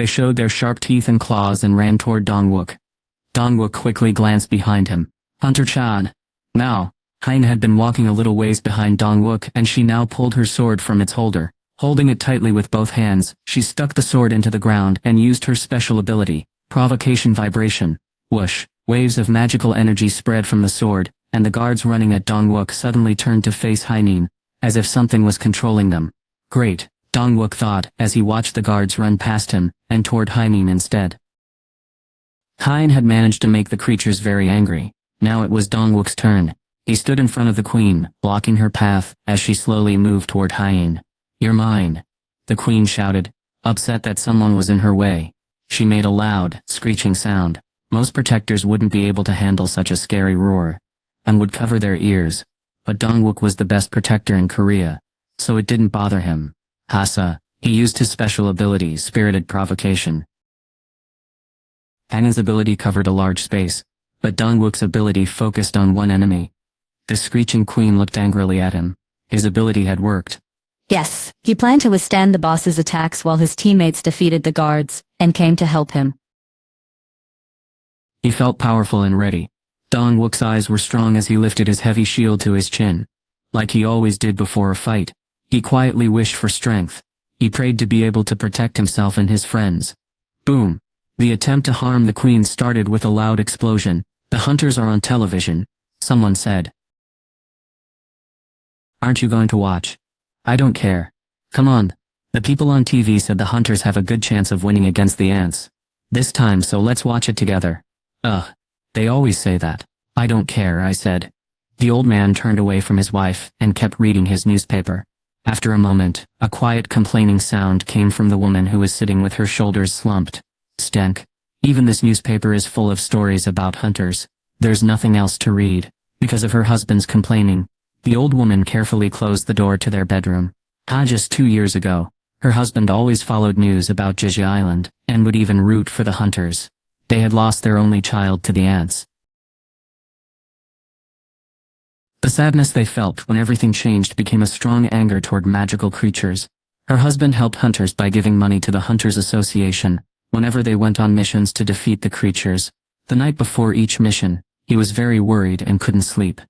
They showed their sharp teeth and claws and ran toward Dongwook. Dongwook quickly glanced behind him. Hunter-chan. Now, Hein had been walking a little ways behind Dongwook and she now pulled her sword from its holder. Holding it tightly with both hands, she stuck the sword into the ground and used her special ability, Provocation Vibration. Whoosh, waves of magical energy spread from the sword, and the guards running at Dongwook suddenly turned to face Hainin, as if something was controlling them. Great, Dongwook thought as he watched the guards run past him, and toward Hainin instead. Hein had managed to make the creatures very angry. Now it was Dongwook's turn. He stood in front of the queen, blocking her path, as she slowly moved toward Hainin. You're mine, the queen shouted, upset that someone was in her way. She made a loud, screeching sound. Most protectors wouldn't be able to handle such a scary roar, and would cover their ears. But Dongwook was the best protector in Korea, so it didn't bother him. Hasa, he used his special ability, Spirited Provocation. Hainin's ability covered a large space, but Dongwook's ability focused on one enemy. The screeching queen looked angrily at him. His ability had worked. Yes, he planned to withstand the boss's attacks while his teammates defeated the guards, and came to help him. He felt powerful and ready. Dongwook's eyes were strong as he lifted his heavy shield to his chin. Like he always did before a fight, he quietly wished for strength. He prayed to be able to protect himself and his friends. Boom! The attempt to harm the queen started with a loud explosion. The hunters are on television, someone said. Aren't you going to watch? I don't care. Come on. The people on TV said the hunters have a good chance of winning against the ants. This time, so let's watch it together. Ugh. They always say that. I don't care, I said. The old man turned away from his wife and kept reading his newspaper. After a moment, a quiet complaining sound came from the woman who was sitting with her shoulders slumped. Stenk. Even this newspaper is full of stories about hunters. There's nothing else to read. Because of her husband's complaining, the old woman carefully closed the door to their bedroom. Just 2 years ago, her husband always followed news about Jeju Island, and would even root for the hunters. They had lost their only child to the ants. The sadness they felt when everything changed became a strong anger toward magical creatures. Her husband helped hunters by giving money to the Hunters Association, whenever they went on missions to defeat the creatures. The night before each mission, he was very worried and couldn't sleep.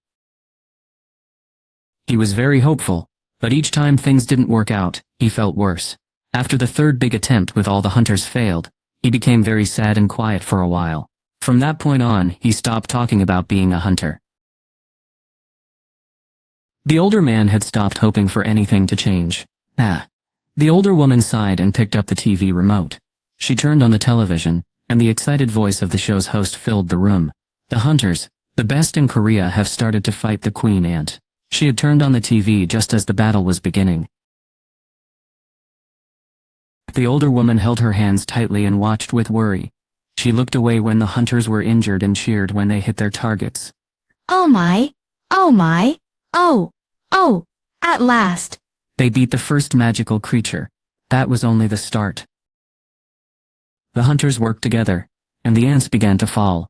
He was very hopeful, but each time things didn't work out, he felt worse. After the third big attempt with all the hunters failed, he became very sad and quiet for a while. From that point on, he stopped talking about being a hunter. The older man had stopped hoping for anything to change. The older woman sighed and picked up the TV remote. She turned on the television, and the excited voice of the show's host filled the room. The hunters, the best in Korea, have started to fight the queen ant. She had turned on the TV just as the battle was beginning. The older woman held her hands tightly and watched with worry. She looked away when the hunters were injured and cheered when they hit their targets. Oh my! Oh my! Oh! Oh! At last! They beat the first magical creature. That was only the start. The hunters worked together, and the ants began to fall.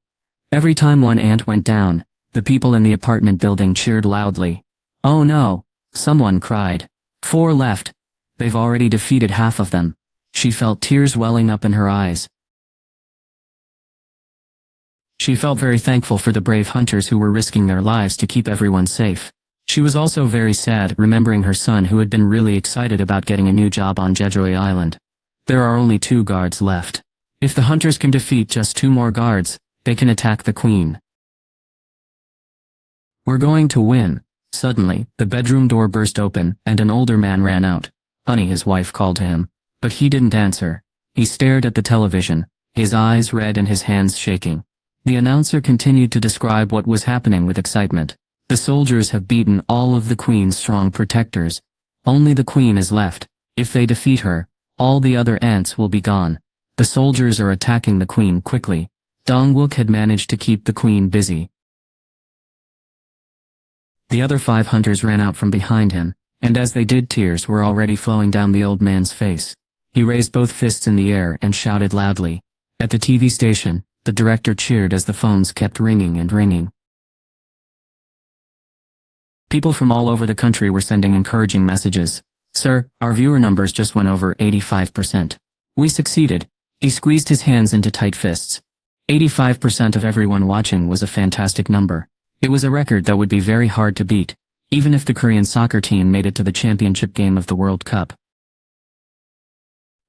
Every time one ant went down, the people in the apartment building cheered loudly. Oh no! Someone cried. 4 left. They've already defeated half of them. She felt tears welling up in her eyes. She felt very thankful for the brave hunters who were risking their lives to keep everyone safe. She was also very sad remembering her son who had been really excited about getting a new job on Jeju Island. There are only 2 guards left. If the hunters can defeat just 2 more guards, they can attack the queen. We're going to win. Suddenly, the bedroom door burst open, and an older man ran out. Honey, his wife called to him, but he didn't answer. He stared at the television, his eyes red and his hands shaking. The announcer continued to describe what was happening with excitement. The soldiers have beaten all of the queen's strong protectors. Only the queen is left. If they defeat her, all the other ants will be gone. The soldiers are attacking the queen quickly. Dongwook had managed to keep the queen busy. The other 5 hunters ran out from behind him, and as they did, tears were already flowing down the old man's face. He raised both fists in the air and shouted loudly. At the TV station, the director cheered as the phones kept ringing and ringing. People from all over the country were sending encouraging messages. Sir, our viewer numbers just went over 85%. We succeeded. He squeezed his hands into tight fists. 85% of everyone watching was a fantastic number. It was a record that would be very hard to beat, even if the Korean soccer team made it to the championship game of the World Cup.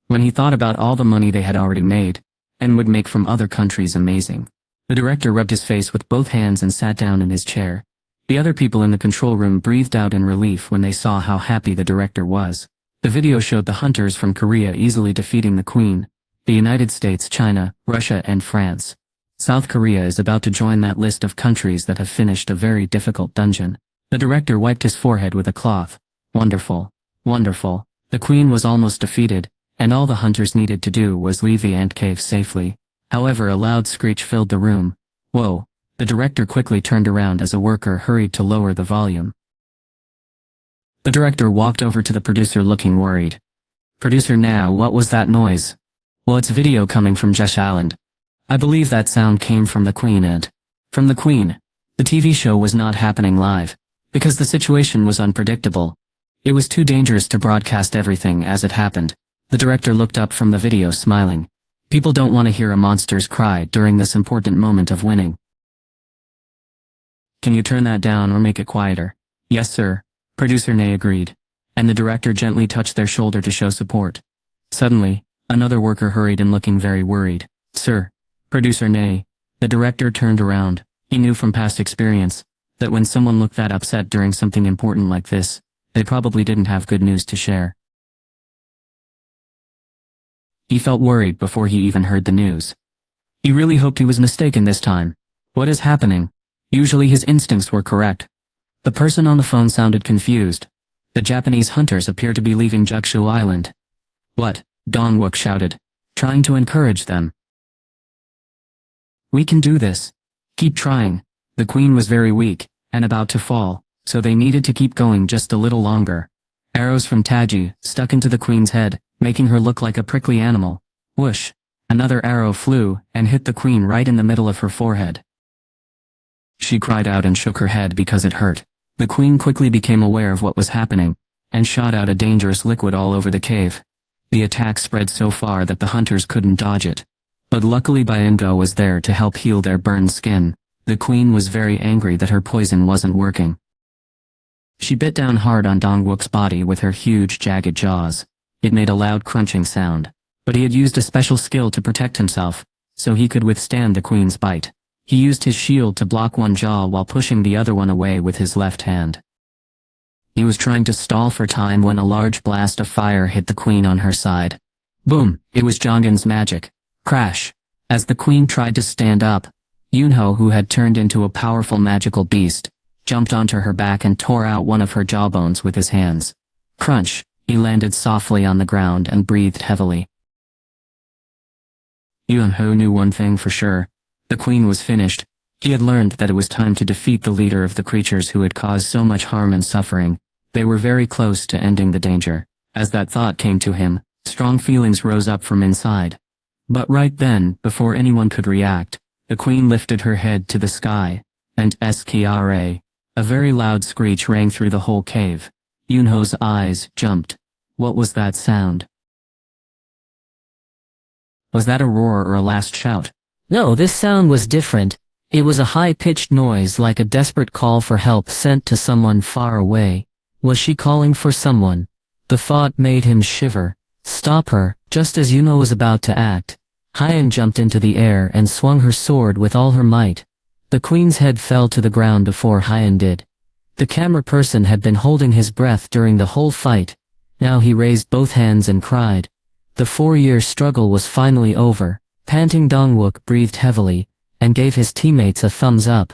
When he thought about all the money they had already made, and would make from other countries amazing, the director rubbed his face with both hands and sat down in his chair. The other people in the control room breathed out in relief when they saw how happy the director was. The video showed the hunters from Korea easily defeating the Queen, the United States, China, Russia and France. South Korea is about to join that list of countries that have finished a very difficult dungeon. The director wiped his forehead with a cloth. Wonderful. Wonderful. The Queen was almost defeated, and all the hunters needed to do was leave the ant cave safely. However, a loud screech filled the room. Whoa. The director quickly turned around as a worker hurried to lower the volume. The director walked over to the producer looking worried. Producer, now what was that noise? Well, it's video coming from Jesh Island. I believe that sound came from the Queen and... From the Queen. The TV show was not happening live, because the situation was unpredictable. It was too dangerous to broadcast everything as it happened. The director looked up from the video smiling. People don't want to hear a monster's cry during this important moment of winning. Can you turn that down or make it quieter? Yes, sir. Producer Nay agreed, and the director gently touched their shoulder to show support. Suddenly, another worker hurried in looking very worried. Sir. Producer Nay. The director turned around. He knew from past experience that when someone looked that upset during something important like this, they probably didn't have good news to share. He felt worried before he even heard the news. He really hoped he was mistaken this time. What is happening? Usually his instincts were correct. The person on the phone sounded confused. The Japanese hunters appear to be leaving Jukshu Island. What? Dongwook shouted, trying to encourage them. We can do this. Keep trying. The Queen was very weak, and about to fall, so they needed to keep going just a little longer. Arrows from Taji stuck into the Queen's head, making her look like a prickly animal. Whoosh! Another arrow flew and hit the Queen right in the middle of her forehead. She cried out and shook her head because it hurt. The Queen quickly became aware of what was happening, and shot out a dangerous liquid all over the cave. The attack spread so far that the hunters couldn't dodge it. But luckily Byingo was there to help heal their burned skin. The Queen was very angry that her poison wasn't working. She bit down hard on Dongwook's body with her huge jagged jaws. It made a loud crunching sound. But he had used a special skill to protect himself, so he could withstand the Queen's bite. He used his shield to block one jaw while pushing the other one away with his left hand. He was trying to stall for time when a large blast of fire hit the Queen on her side. Boom! It was Jongin's magic. Crash! As the Queen tried to stand up, Yunho, who had turned into a powerful magical beast, jumped onto her back and tore out one of her jawbones with his hands. Crunch! He landed softly on the ground and breathed heavily. Yunho knew one thing for sure. The Queen was finished. He had learned that it was time to defeat the leader of the creatures who had caused so much harm and suffering. They were very close to ending the danger. As that thought came to him, strong feelings rose up from inside. But right then, before anyone could react, the Queen lifted her head to the sky, and skra, a very loud screech rang through the whole cave. Yunho's eyes jumped. What was that sound? Was that a roar or a last shout? No, this sound was different. It was a high-pitched noise like a desperate call for help sent to someone far away. Was she calling for someone? The thought made him shiver. Stop her, just as Yuno was about to act. Hyen jumped into the air and swung her sword with all her might. The Queen's head fell to the ground before Hyen did. The camera person had been holding his breath during the whole fight. Now he raised both hands and cried. The 4-year struggle was finally over. Panting Dongwook breathed heavily, and gave his teammates a thumbs up.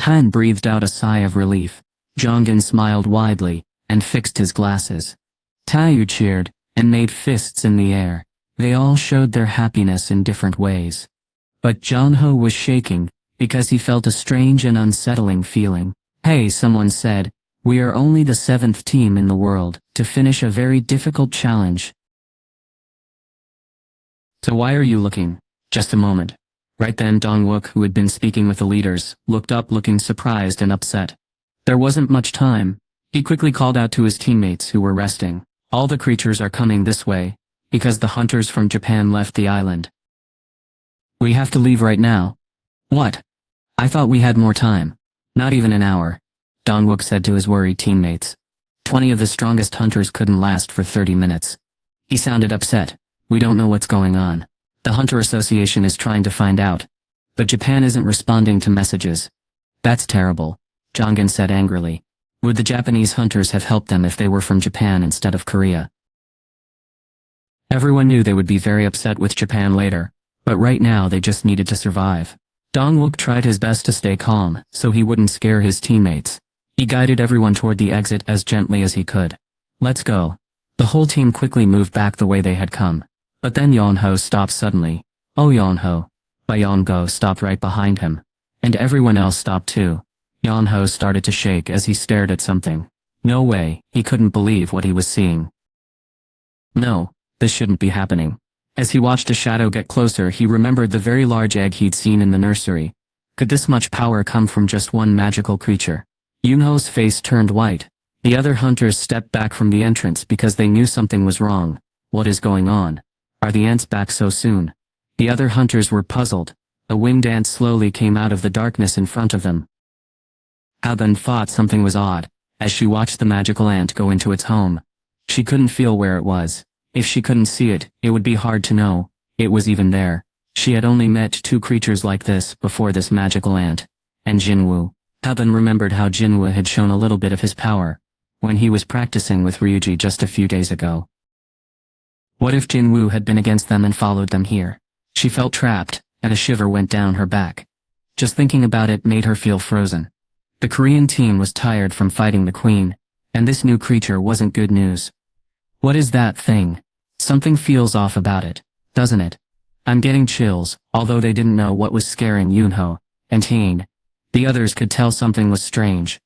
Hyen breathed out a sigh of relief. Jongin smiled widely, and fixed his glasses. Taeyu cheered, and made fists in the air. They all showed their happiness in different ways. But Jonho was shaking, because he felt a strange and unsettling feeling. Hey, someone said, we are only the 7th team in the world to finish a very difficult challenge. So why are you looking? Just a moment. Right then Dongwook, who had been speaking with the leaders, looked up looking surprised and upset. There wasn't much time. He quickly called out to his teammates who were resting. All the creatures are coming this way. because the hunters from Japan left the island. We have to leave right now. What? I thought we had more time. Not even an hour, Dongwook said to his worried teammates. 20 of the strongest hunters couldn't last for 30 minutes. He sounded upset. We don't know what's going on. The Hunter Association is trying to find out. But Japan isn't responding to messages. That's terrible, Jongen said angrily. Would the Japanese hunters have helped them if they were from Japan instead of Korea? Everyone knew they would be very upset with Japan later, but right now they just needed to survive. Dongwook tried his best to stay calm, so he wouldn't scare his teammates. He guided everyone toward the exit as gently as he could. Let's go. The whole team quickly moved back the way they had come. But then Yeonho stopped suddenly. Oh Yeonho. Yeongo stopped right behind him. And everyone else stopped too. Yeonho started to shake as he stared at something. No way, he couldn't believe what he was seeing. No, this shouldn't be happening. As he watched a shadow get closer, he remembered the very large egg he'd seen in the nursery. Could this much power come from just one magical creature? Yoonho's face turned white. The other hunters stepped back from the entrance because they knew something was wrong. What is going on? Are the ants back so soon? The other hunters were puzzled. A winged ant slowly came out of the darkness in front of them. Haben thought something was odd, as she watched the magical ant go into its home. She couldn't feel where it was. If she couldn't see it, it would be hard to know. It was even there. She had only met two creatures like this before this magical ant. And Jinwoo. Haben remembered how Jinwoo had shown a little bit of his power when he was practicing with Ryuji just a few days ago. What if Jinwoo had been against them and followed them here? She felt trapped, and a shiver went down her back. Just thinking about it made her feel frozen. The Korean team was tired from fighting the queen, and this new creature wasn't good news. What is that thing? Something feels off about it, doesn't it? I'm getting chills, although they didn't know what was scaring Yoonho and Heen. The others could tell something was strange.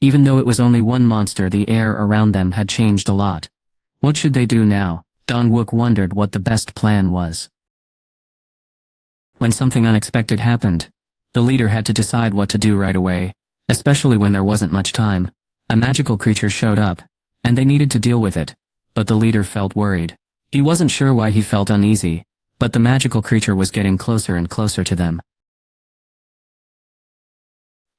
Even though it was only one monster, the air around them had changed a lot. What should they do now? Dongwook wondered what the best plan was. When something unexpected happened, the leader had to decide what to do right away, especially when there wasn't much time. A magical creature showed up, and they needed to deal with it, but the leader felt worried. He wasn't sure why he felt uneasy, but the magical creature was getting closer and closer to them.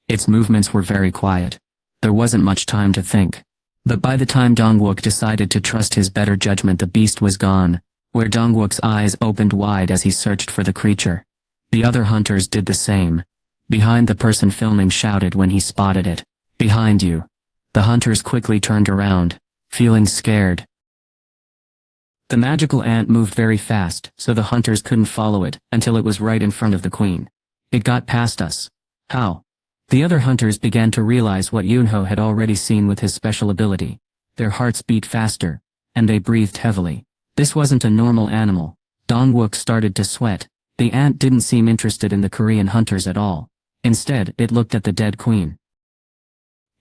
Its movements were very quiet. There wasn't much time to think. But by the time Dongwook decided to trust his better judgment, the beast was gone, where Dongwook's eyes opened wide as he searched for the creature. The other hunters did the same. Behind, the person filming shouted when he spotted it. Behind you. The hunters quickly turned around, feeling scared. The magical ant moved very fast, so the hunters couldn't follow it until it was right in front of the queen. It got past us. How? The other hunters began to realize what Yoonho had already seen with his special ability. Their hearts beat faster, and they breathed heavily. This wasn't a normal animal. Dongwook started to sweat. The ant didn't seem interested in the Korean hunters at all. Instead, it looked at the dead queen.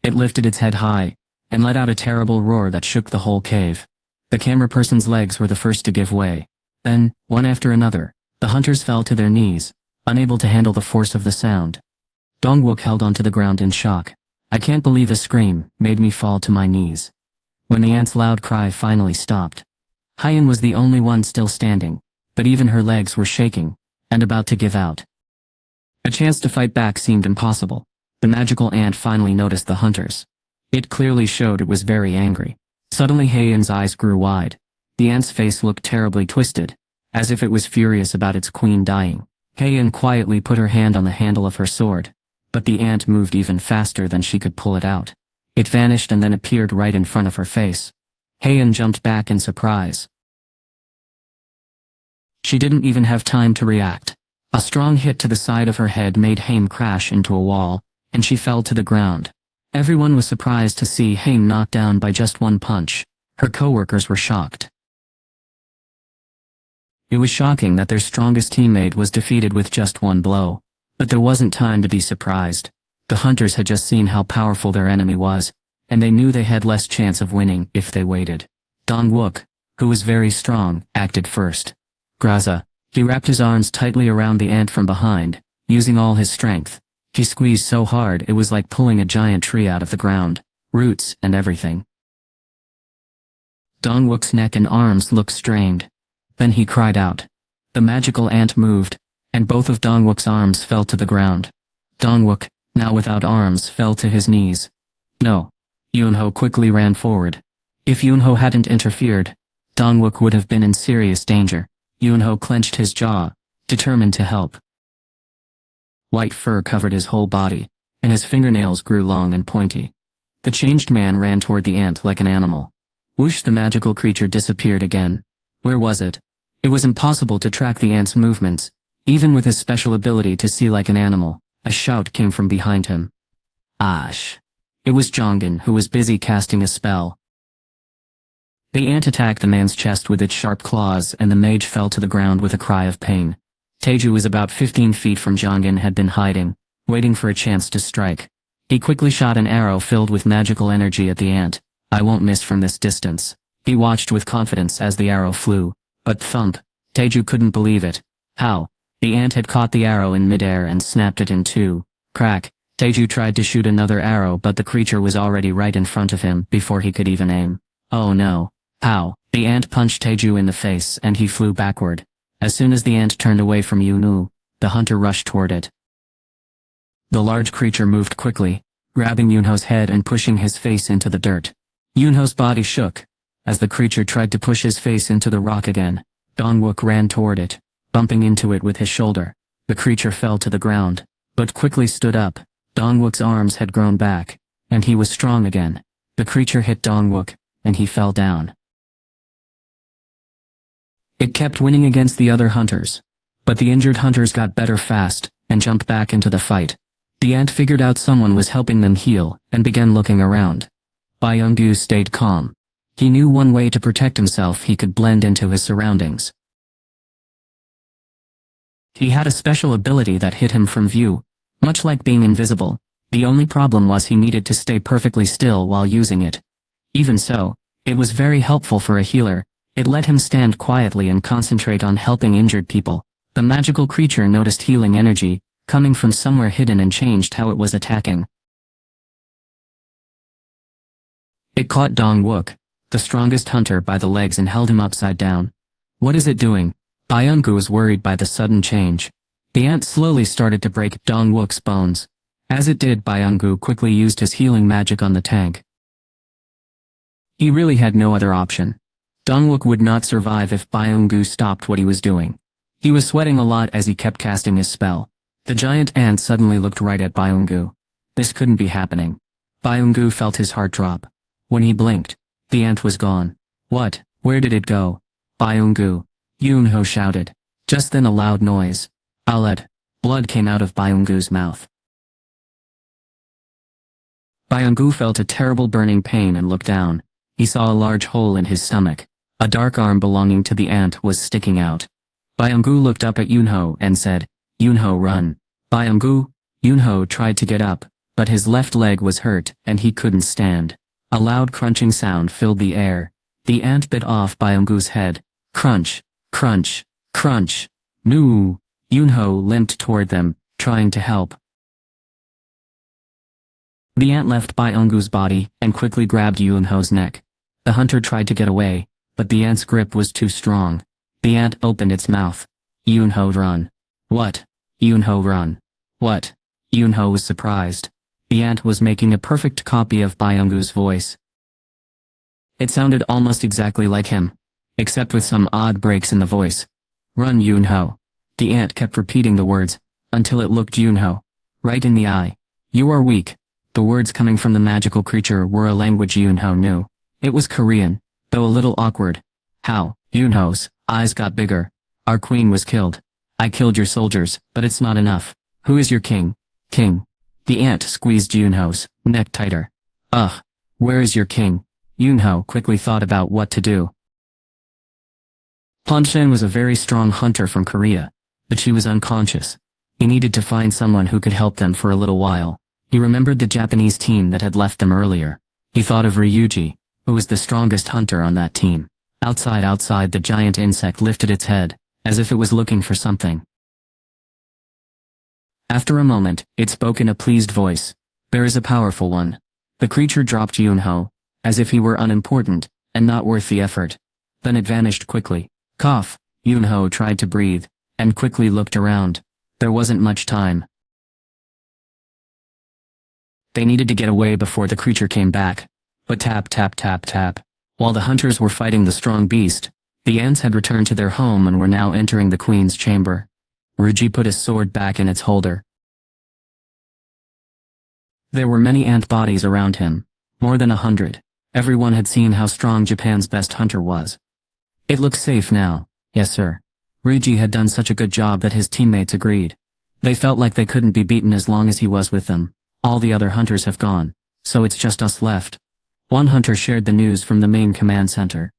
It lifted its head high, and let out a terrible roar that shook the whole cave. The camera person's legs were the first to give way. Then, one after another, the hunters fell to their knees, unable to handle the force of the sound. Dongwook held onto the ground in shock. I can't believe a scream made me fall to my knees. When the ant's loud cry finally stopped, Hyen was the only one still standing, but even her legs were shaking, and about to give out. A chance to fight back seemed impossible. The magical ant finally noticed the hunters. It clearly showed it was very angry. Suddenly Hyen's eyes grew wide. The ant's face looked terribly twisted, as if it was furious about its queen dying. Hyen quietly put her hand on the handle of her sword, but the ant moved even faster than she could pull it out. It vanished and then appeared right in front of her face. Hyen jumped back in surprise. She didn't even have time to react. A strong hit to the side of her head made Hyen crash into a wall, and she fell to the ground. Everyone was surprised to see Hyen knocked down by just one punch. Her co-workers were shocked. It was shocking that their strongest teammate was defeated with just one blow. But there wasn't time to be surprised. The hunters had just seen how powerful their enemy was, and they knew they had less chance of winning if they waited. Dongwook, who was very strong, acted first. Graza. He wrapped his arms tightly around the ant from behind, using all his strength. He squeezed so hard it was like pulling a giant tree out of the ground, roots and everything. Dongwook's neck and arms looked strained. Then he cried out. The magical ant moved, and both of Dongwook's arms fell to the ground. Dongwook, now without arms, fell to his knees. No. Yunho quickly ran forward. If Yunho hadn't interfered, Dongwook would have been in serious danger. Yunho clenched his jaw, determined to help. White fur covered his whole body, and his fingernails grew long and pointy. The changed man ran toward the ant like an animal. Whoosh, the magical creature disappeared again. Where was it? It was impossible to track the ant's movements, even with his special ability to see like an animal. A shout came from behind him. Ash! It was Jongan, who was busy casting a spell. The ant attacked the man's chest with its sharp claws, and the mage fell to the ground with a cry of pain. Taeju was about 15 feet from Jongan and had been hiding, waiting for a chance to strike. He quickly shot an arrow filled with magical energy at the ant. I won't miss from this distance. He watched with confidence as the arrow flew, but thump, Taeju couldn't believe it. How? The ant had caught the arrow in midair and snapped it in two. Crack. Taeju tried to shoot another arrow, but the creature was already right in front of him before he could even aim. Oh no. How? The ant punched Taeju in the face and he flew backward. As soon as the ant turned away from Yunu, the hunter rushed toward it. The large creature moved quickly, grabbing Yunho's head and pushing his face into the dirt. Yunho's body shook. As the creature tried to push his face into the rock again, Dongwook ran toward it, bumping into it with his shoulder. The creature fell to the ground, but quickly stood up. Dongwook's arms had grown back, and he was strong again. The creature hit Dongwook, and he fell down. It kept winning against the other hunters, but the injured hunters got better fast, and jumped back into the fight. The ant figured out someone was helping them heal, and began looking around. Byung-gu stayed calm. He knew one way to protect himself: he could blend into his surroundings. He had a special ability that hid him from view, much like being invisible. The only problem was he needed to stay perfectly still while using it. Even so, it was very helpful for a healer. It let him stand quietly and concentrate on helping injured people. The magical creature noticed healing energy coming from somewhere hidden and changed how it was attacking. It caught Dongwook, the strongest hunter, by the legs and held him upside down. What is it doing? Byung-gu was worried by the sudden change. The ant slowly started to break Dongwook's bones. As it did, Byung-gu quickly used his healing magic on the tank. He really had no other option. Dongwook would not survive if Byung-gu stopped what he was doing. He was sweating a lot as he kept casting his spell. The giant ant suddenly looked right at Byung-gu. This couldn't be happening. Byung-gu felt his heart drop. When he blinked, the ant was gone. What? Where did it go? Byung-gu. Yunho shouted. Just then a loud noise. Outlet. Blood came out of Byung-gu's mouth. Byung-gu felt a terrible burning pain and looked down. He saw a large hole in his stomach. A dark arm belonging to the ant was sticking out. Byung-gu looked up at Yunho and said, Yunho, run. Byung-gu. Yunho tried to get up, but his left leg was hurt and he couldn't stand. A loud crunching sound filled the air. The ant bit off Byung-gu's head. Crunch, crunch, crunch. Moo. Yunho limped toward them, trying to help. The ant left Byung-gu's body and quickly grabbed Yunho's neck. The hunter tried to get away, but the ant's grip was too strong. The ant opened its mouth. Yunho, run. What? Yunho, run. What? Yunho was surprised. The ant was making a perfect copy of Byung-gu's voice. It sounded almost exactly like him, except with some odd breaks in the voice. Run, Yunho. The ant kept repeating the words, until it looked Yunho right in the eye. You are weak. The words coming from the magical creature were a language Yunho knew. It was Korean, though a little awkward. How? Yunho's eyes got bigger. Our queen was killed. I killed your soldiers, but it's not enough. Who is your king? King. The ant squeezed Yunho's neck tighter. Ugh. Where is your king? Yunho quickly thought about what to do. Ponshen was a very strong hunter from Korea, but she was unconscious. He needed to find someone who could help them for a little while. He remembered the Japanese team that had left them earlier. He thought of Ryuji, who was the strongest hunter on that team. Outside, the giant insect lifted its head, as if it was looking for something. After a moment, it spoke in a pleased voice. There is a powerful one. The creature dropped Yunho, as if he were unimportant, and not worth the effort. Then it vanished quickly. Cough. Yunho tried to breathe, and quickly looked around. There wasn't much time. They needed to get away before the creature came back. But tap tap tap tap. While the hunters were fighting the strong beast, the ants had returned to their home and were now entering the queen's chamber. Ruji put his sword back in its holder. There were many ant bodies around him, more than 100. Everyone had seen how strong Japan's best hunter was. It looks safe now, yes sir. Ruji had done such a good job that his teammates agreed. They felt like they couldn't be beaten as long as he was with them. All the other hunters have gone, so it's just us left. One hunter shared the news from the main command center.